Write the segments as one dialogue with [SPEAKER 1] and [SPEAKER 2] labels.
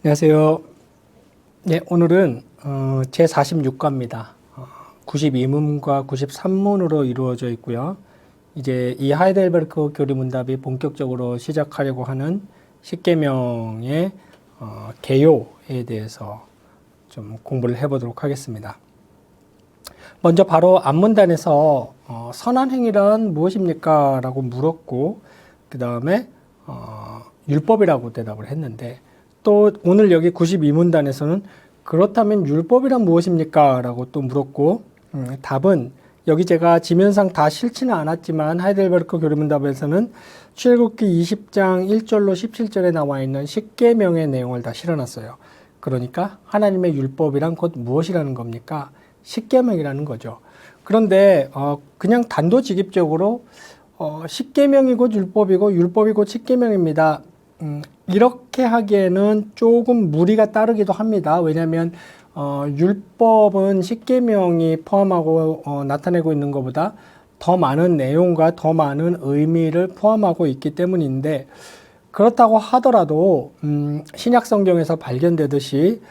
[SPEAKER 1] 안녕하세요. 네, 오늘은 제46과입니다. 92문과 93문으로 이루어져 있고요. 이제 이 하이델베르크 교리문답이 본격적으로 시작하려고 하는 십계명의 개요에 대해서 좀 공부를 해보도록 하겠습니다. 먼저 바로 앞문단에서 선한 행위란 무엇입니까? 라고 물었고, 그 다음에 율법이라고 대답을 했는데, 또 오늘 여기 92문단에서는 그렇다면 율법이란 무엇입니까? 라고 또 물었고, 답은 여기 제가 지면상 다 싫지는 않았지만 하이델베르크 교리문답에서는 출애굽기 20장 1절로 17절에 나와 있는 십계명의 내용을 다 실어놨어요. 그러니까 하나님의 율법이란 곧 무엇이라는 겁니까? 십계명이라는 거죠. 그런데 그냥 단도직입적으로 십계명이 곧 율법이고 율법이 곧 십계명입니다. 이렇게 하기에는 조금 무리가 따르기도 합니다. 왜냐하면 율법은 십계명이 포함하고 나타내고 있는 것보다 더 많은 내용과 더 많은 의미를 포함하고 있기 때문인데, 그렇다고 하더라도 신약 성경에서 발견되듯이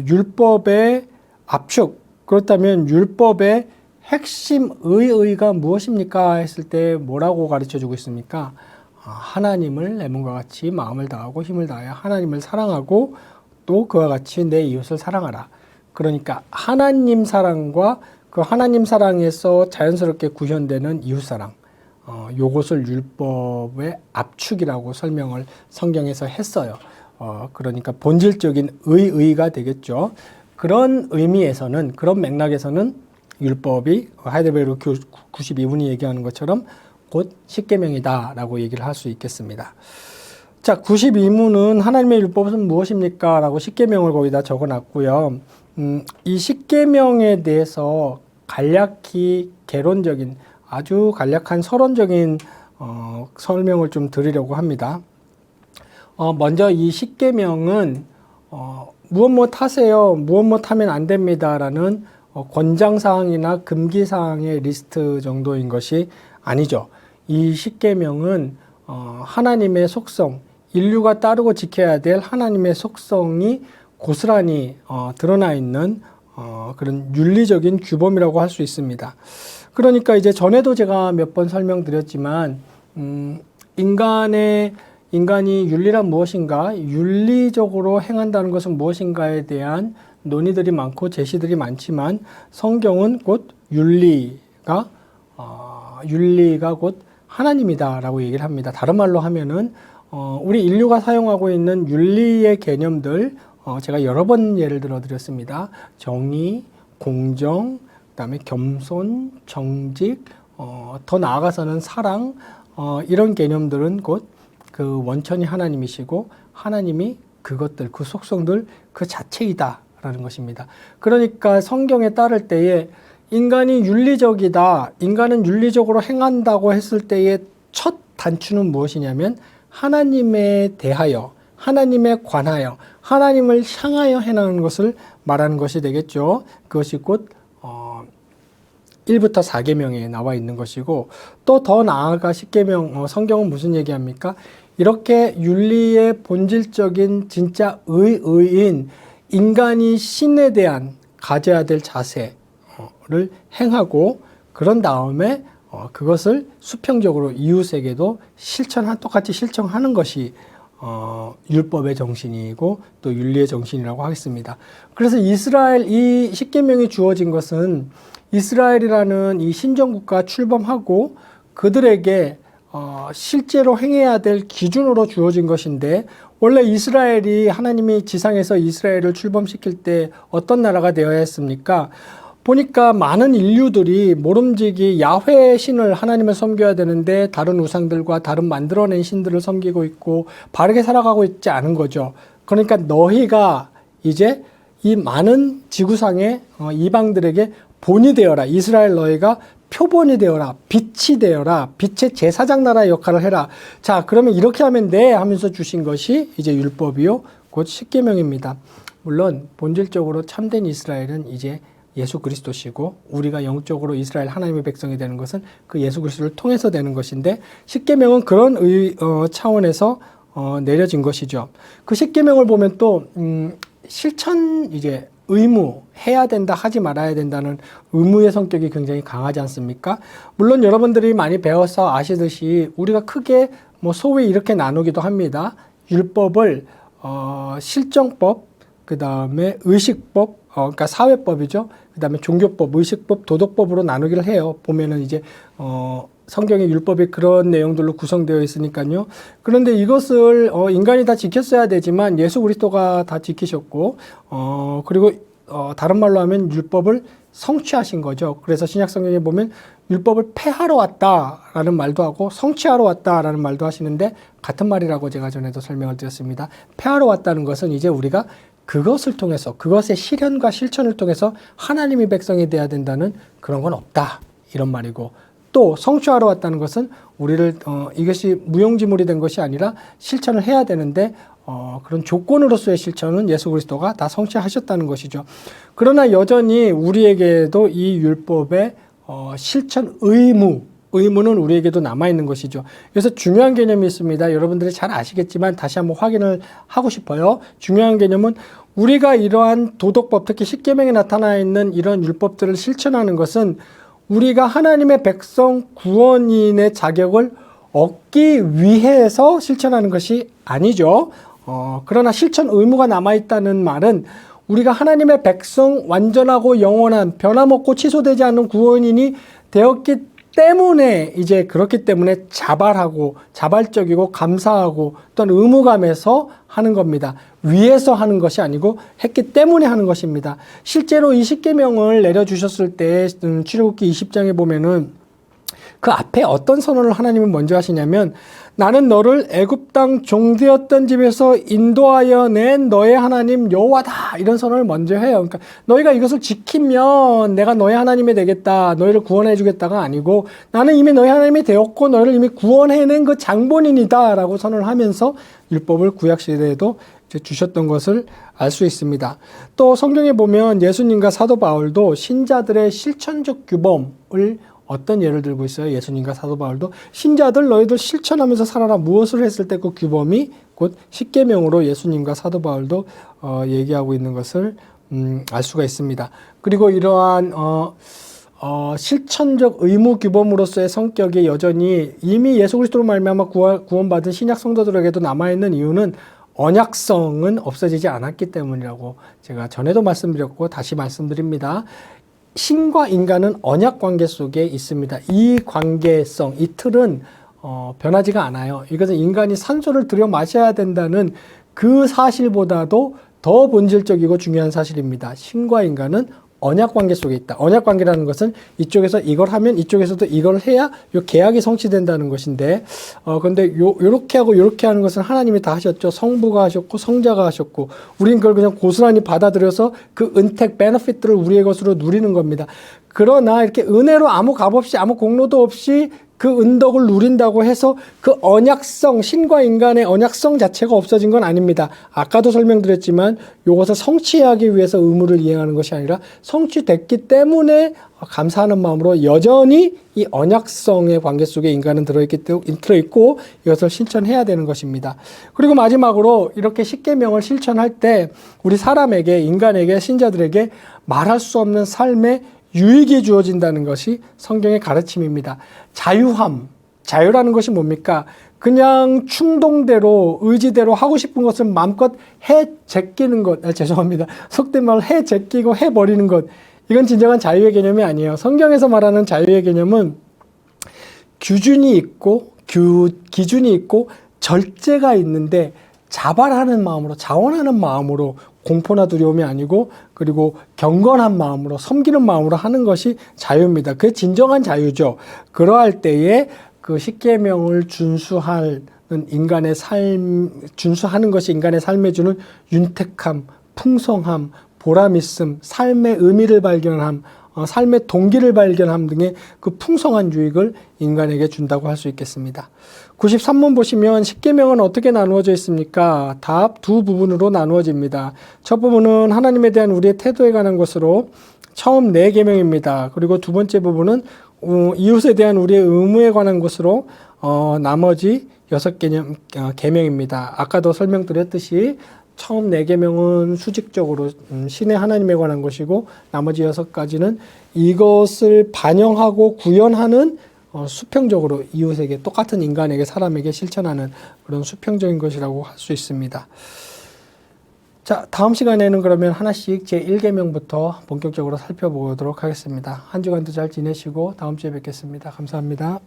[SPEAKER 1] 율법의 압축, 그렇다면 율법의 핵심 의의가 무엇입니까? 했을 때 뭐라고 가르쳐주고 있습니까? 하나님을 내 몸과 같이 마음을 다하고 힘을 다하여 하나님을 사랑하고 또 그와 같이 내 이웃을 사랑하라. 그러니까 하나님 사랑과 그 하나님 사랑에서 자연스럽게 구현되는 이웃 사랑, 요것을 율법의 압축이라고 설명을 성경에서 했어요. 그러니까 본질적인 의의가 되겠죠. 그런 의미에서는, 그런 맥락에서는 율법이 하이델베르크 92문이 얘기하는 것처럼 곧 십계명이다 라고 얘기를 할 수 있겠습니다. 자, 92문은 하나님의 율법은 무엇입니까? 라고 십계명을 거기다 적어놨고요. 이 십계명에 대해서 간략히 개론적인, 아주 간략한 서론적인 설명을 좀 드리려고 합니다. 먼저 이 십계명은 무엇 하세요, 무엇 하면 안 됩니다 라는 권장사항이나 금기사항의 리스트 정도인 것이 아니죠. 이 십계명은 하나님의 속성, 인류가 따르고 지켜야 될 하나님의 속성이 고스란히 드러나 있는 그런 윤리적인 규범이라고 할 수 있습니다. 그러니까 이제 전에도 제가 몇 번 설명드렸지만 인간이 윤리란 무엇인가, 윤리적으로 행한다는 것은 무엇인가에 대한 논의들이 많고 제시들이 많지만, 성경은 곧 윤리가 곧 하나님이다라고 얘기를 합니다. 다른 말로 하면은 우리 인류가 사용하고 있는 윤리의 개념들, 제가 여러 번 예를 들어 드렸습니다. 정의, 공정, 그다음에 겸손, 정직, 더 나아가서는 사랑, 이런 개념들은 곧 그 원천이 하나님이시고 하나님이 그것들, 그 속성들 그 자체이다라는 것입니다. 그러니까 성경에 따를 때에 인간이 윤리적이다, 인간은 윤리적으로 행한다고 했을 때의 첫 단추는 무엇이냐면 하나님에 대하여, 하나님에 관하여, 하나님을 향하여 행하는 것을 말하는 것이 되겠죠. 그것이 곧 1부터 4계명에 나와 있는 것이고, 또 더 나아가 10계명, 성경은 무슨 얘기합니까? 이렇게 윤리의 본질적인 진짜 의인 인간이 신에 대한 가져야 될 자세를 행하고, 그런 다음에 그것을 수평적으로 이웃에게도 똑같이 실천하는 것이 율법의 정신이고 또 윤리의 정신이라고 하겠습니다. 그래서 이 십계명이 주어진 것은 이스라엘이라는 이 신정국가 출범하고 그들에게 실제로 행해야 될 기준으로 주어진 것인데, 원래 이스라엘이, 하나님이 지상에서 이스라엘을 출범시킬 때 어떤 나라가 되어야 했습니까? 보니까 많은 인류들이 모름지기 야훼 신을, 하나님을 섬겨야 되는데 다른 우상들과 다른 만들어낸 신들을 섬기고 있고 바르게 살아가고 있지 않은 거죠. 그러니까 너희가 이제 이 많은 지구상의 이방들에게 본이 되어라. 이스라엘 너희가 표본이 되어라. 빛이 되어라. 빛의 제사장 나라의 역할을 해라. 자, 그러면 이렇게 하면 돼 하면서 주신 것이 이제 율법이요 곧 십계명입니다. 물론 본질적으로 참된 이스라엘은 이제 예수 그리스도시고, 우리가 영적으로 이스라엘 하나님의 백성이 되는 것은 그 예수 그리스도를 통해서 되는 것인데, 십계명은 그런 차원에서 내려진 것이죠. 그 십계명을 보면 또 실천 이제 의무, 해야 된다, 하지 말아야 된다는 의무의 성격이 굉장히 강하지 않습니까? 물론 여러분들이 많이 배워서 아시듯이 우리가 크게 뭐 소위 이렇게 나누기도 합니다. 율법을 실정법, 그 다음에 의식법, 그러니까 사회법이죠. 그 다음에 종교법, 의식법, 도덕법으로 나누기를 해요. 보면은 이제 성경의 율법이 그런 내용들로 구성되어 있으니까요. 그런데 이것을 인간이 다 지켰어야 되지만 예수 그리스도가 다 지키셨고 그리고 다른 말로 하면 율법을 성취하신 거죠. 그래서 신약 성경에 보면 율법을 폐하러 왔다라는 말도 하고 성취하러 왔다라는 말도 하시는데 같은 말이라고 제가 전에도 설명을 드렸습니다. 폐하러 왔다는 것은 이제 우리가 그것을 통해서 그것의 실현과 실천을 통해서 하나님의 백성이 돼야 된다는 그런 건 없다 이런 말이고, 또 성취하러 왔다는 것은 우리를 이것이 무용지물이 된 것이 아니라 실천을 해야 되는데 그런 조건으로서의 실천은 예수 그리스도가 다 성취하셨다는 것이죠. 그러나 여전히 우리에게도 이 율법의 실천 의무는 우리에게도 남아있는 것이죠. 그래서 중요한 개념이 있습니다. 여러분들이 잘 아시겠지만 다시 한번 확인을 하고 싶어요. 중요한 개념은 우리가 이러한 도덕법, 특히 십계명에 나타나 있는 이런 율법들을 실천하는 것은 우리가 하나님의 백성 구원인의 자격을 얻기 위해서 실천하는 것이 아니죠. 그러나 실천 의무가 남아있다는 말은 우리가 하나님의 백성 완전하고 영원한 변함없고 취소되지 않는 구원인이 되었기 때문에 이제 그렇기 때문에 자발적이고 감사하고 또한 의무감에서 하는 겁니다. 위에서 하는 것이 아니고 했기 때문에 하는 것입니다. 실제로 이 십계명을 내려주셨을 때 출애굽기 20장에 보면은 그 앞에 어떤 선언을 하나님이 먼저 하시냐면 나는 너를 애굽 땅 종되었던 집에서 인도하여 낸 너의 하나님 여호와다 이런 선언을 먼저 해요. 그러니까 너희가 이것을 지키면 내가 너의 하나님이 되겠다, 너희를 구원해 주겠다가 아니고 나는 이미 너의 하나님이 되었고 너희를 이미 구원해낸 그 장본인이다 라고 선언을 하면서 율법을 구약시대에도 주셨던 것을 알 수 있습니다. 또 성경에 보면 예수님과 사도 바울도 신자들의 실천적 규범을 어떤 예를 들고 있어요? 예수님과 사도 바울도 신자들 너희들 실천하면서 살아라 무엇을 했을 때 그 규범이 곧 십계명으로 예수님과 사도 바울도 얘기하고 있는 것을 알 수가 있습니다. 그리고 이러한 실천적 의무 규범으로서의 성격이 여전히 이미 예수 그리스도로 말미암아 구원받은 신약 성도들에게도 남아있는 이유는 언약성은 없어지지 않았기 때문이라고 제가 전에도 말씀드렸고 다시 말씀드립니다. 신과 인간은 언약 관계 속에 있습니다. 이 관계성, 이 틀은 변하지가 않아요. 이것은 인간이 산소를 들여 마셔야 된다는 그 사실보다도 더 본질적이고 중요한 사실입니다. 신과 인간은 언약 관계 속에 있다. 언약 관계라는 것은 이쪽에서 이걸 하면 이쪽에서도 이걸 해야 요 계약이 성취된다는 것인데, 근데 요렇게 하고 요렇게 하는 것은 하나님이 다 하셨죠. 성부가 하셨고 성자가 하셨고 우린 그걸 그냥 고스란히 받아들여서 그 은택, 베너핏들을 우리의 것으로 누리는 겁니다. 그러나 이렇게 은혜로 아무 값 없이 아무 공로도 없이 그 은덕을 누린다고 해서 그 언약성, 신과 인간의 언약성 자체가 없어진 건 아닙니다. 아까도 설명드렸지만 이것을 성취하기 위해서 의무를 이행하는 것이 아니라 성취됐기 때문에 감사하는 마음으로 여전히 이 언약성의 관계 속에 인간은 들어있고 이것을 실천해야 되는 것입니다. 그리고 마지막으로 이렇게 십계명을 실천할 때 우리 사람에게, 인간에게, 신자들에게 말할 수 없는 삶의 유익이 주어진다는 것이 성경의 가르침입니다. 자유라는 것이 뭡니까? 그냥 충동대로 의지대로 하고 싶은 것을 마음껏 제끼는 것, 죄송합니다. 속된 말로 제끼고 해버리는 것. 이건 진정한 자유의 개념이 아니에요. 성경에서 말하는 자유의 개념은 기준이 있고 절제가 있는데 자발하는 마음으로, 자원하는 마음으로, 공포나 두려움이 아니고 그리고 경건한 마음으로, 섬기는 마음으로 하는 것이 자유입니다. 그게 진정한 자유죠. 그러할 때에 그 십계명을 준수하는 것이 인간의 삶에 주는 윤택함, 풍성함, 보람있음, 삶의 의미를 발견함, 삶의 동기를 발견함 등의 그 풍성한 유익을 인간에게 준다고 할 수 있겠습니다. 93문 보시면 십계명은 어떻게 나누어져 있습니까? 답 두 부분으로 나누어집니다. 첫 부분은 하나님에 대한 우리의 태도에 관한 것으로 처음 네 계명입니다. 그리고 두 번째 부분은 이웃에 대한 우리의 의무에 관한 것으로 나머지 6개념 계명입니다. 아까도 설명드렸듯이 처음 4계명은 수직적으로 신의 하나님에 관한 것이고 나머지 6가지는 이것을 반영하고 구현하는 수평적으로 이웃에게 똑같은 인간에게 사람에게 실천하는 그런 수평적인 것이라고 할 수 있습니다. 자, 다음 시간에는 그러면 하나씩 제1계명부터 본격적으로 살펴보도록 하겠습니다. 한 주간도 잘 지내시고 다음 주에 뵙겠습니다. 감사합니다.